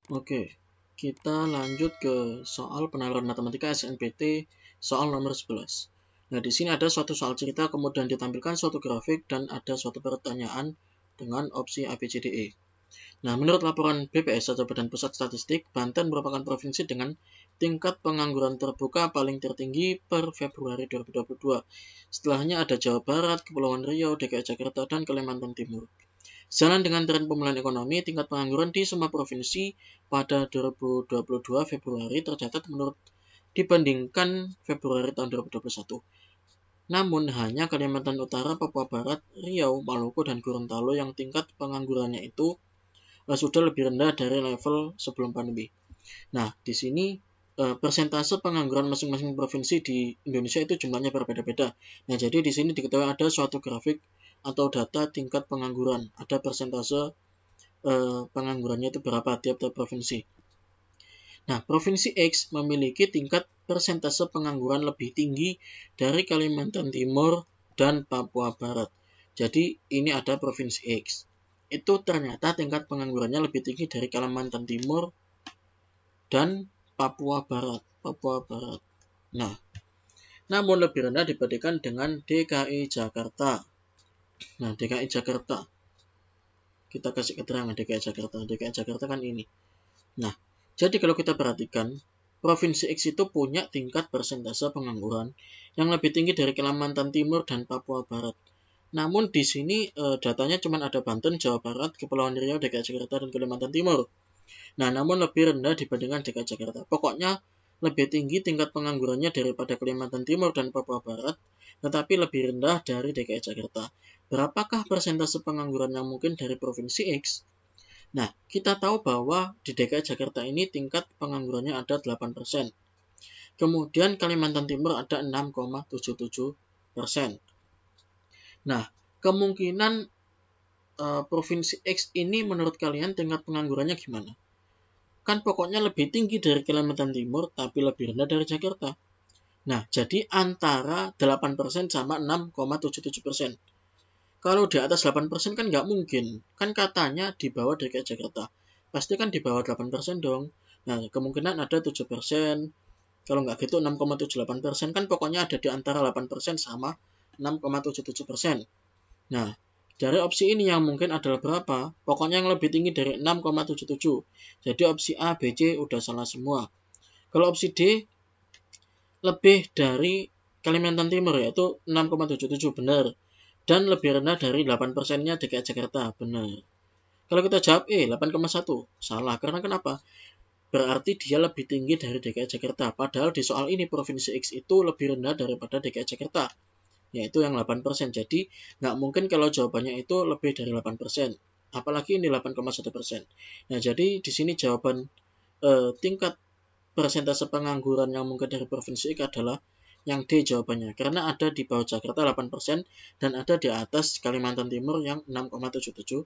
Oke, kita lanjut ke soal penalaran matematika SNPT soal nomor 11. Nah, di sini ada suatu soal cerita, kemudian ditampilkan suatu grafik dan ada suatu pertanyaan dengan opsi A, B, C, D, E. Nah, menurut laporan BPS atau Badan Pusat Statistik, Banten merupakan provinsi dengan tingkat pengangguran terbuka paling tertinggi per Februari 2022. Setelahnya ada Jawa Barat, Kepulauan Riau, DKI Jakarta, dan Kalimantan Timur. Sejalan dengan tren pemulihan ekonomi, tingkat pengangguran di semua provinsi pada 2022 Februari tercatat menurut dibandingkan Februari tahun 2021. Namun hanya Kalimantan Utara, Papua Barat, Riau, Maluku, dan Gorontalo yang tingkat penganggurannya itu sudah lebih rendah dari level sebelum pandemi. Nah, di sini persentase pengangguran masing-masing provinsi di Indonesia itu jumlahnya berbeda-beda. Nah, jadi di sini diketahui ada suatu grafik atau data tingkat pengangguran, ada persentase penganggurannya itu berapa tiap-tiap provinsi. Nah, Provinsi X memiliki tingkat persentase pengangguran lebih tinggi dari Kalimantan Timur dan Papua Barat. Jadi, ini ada Provinsi X. Itu ternyata tingkat penganggurannya lebih tinggi dari Kalimantan Timur dan Papua Barat. Nah, namun lebih rendah dibandingkan dengan DKI Jakarta. Nah, DKI Jakarta. Kita kasih keterangan DKI Jakarta. DKI Jakarta kan ini. Nah, jadi kalau kita perhatikan, Provinsi X itu punya tingkat persentase pengangguran yang lebih tinggi dari Kalimantan Timur dan Papua Barat. Namun di sini datanya cuma ada Banten, Jawa Barat, Kepulauan Riau, DKI Jakarta, dan Kalimantan Timur. Nah, namun lebih rendah dibandingkan DKI Jakarta. Pokoknya lebih tinggi tingkat penganggurannya daripada Kalimantan Timur dan Papua Barat, tetapi lebih rendah dari DKI Jakarta. Berapakah persentase pengangguran yang mungkin dari Provinsi X? Nah, kita tahu bahwa di DKI Jakarta ini tingkat penganggurannya ada 8%. Kemudian Kalimantan Timur ada 6,77%. Nah, kemungkinan Provinsi X ini menurut kalian tingkat penganggurannya gimana? Kan pokoknya lebih tinggi dari Kalimantan Timur, tapi lebih rendah dari Jakarta. Nah, jadi antara 8% sama 6,77%. Kalau di atas 8% kan nggak mungkin. Kan katanya di bawah DKI Jakarta. Pasti kan di bawah 8% dong. Nah, kemungkinan ada 7%. Kalau nggak gitu 6,78%. Kan pokoknya ada di antara 8% sama 6,77%. Nah, dari opsi ini yang mungkin adalah berapa? Pokoknya yang lebih tinggi dari 6,77. Jadi opsi A, B, C udah salah semua. Kalau opsi D lebih dari Kalimantan Timur yaitu 6,77 benar. Dan lebih rendah dari 8%-nya DKI Jakarta benar. Kalau kita jawab E, 8,1 salah. Karena kenapa? Berarti dia lebih tinggi dari DKI Jakarta. Padahal di soal ini Provinsi X itu lebih rendah daripada DKI Jakarta, yaitu yang 8%. Jadi nggak mungkin kalau jawabannya itu lebih dari 8%. Apalagi ini 8,1%. Nah, jadi di sini jawaban tingkat persentase pengangguran yang mungkin dari Provinsi X adalah yang D jawabannya. Karena ada di bawah Jakarta 8% dan ada di atas Kalimantan Timur yang 6,77%.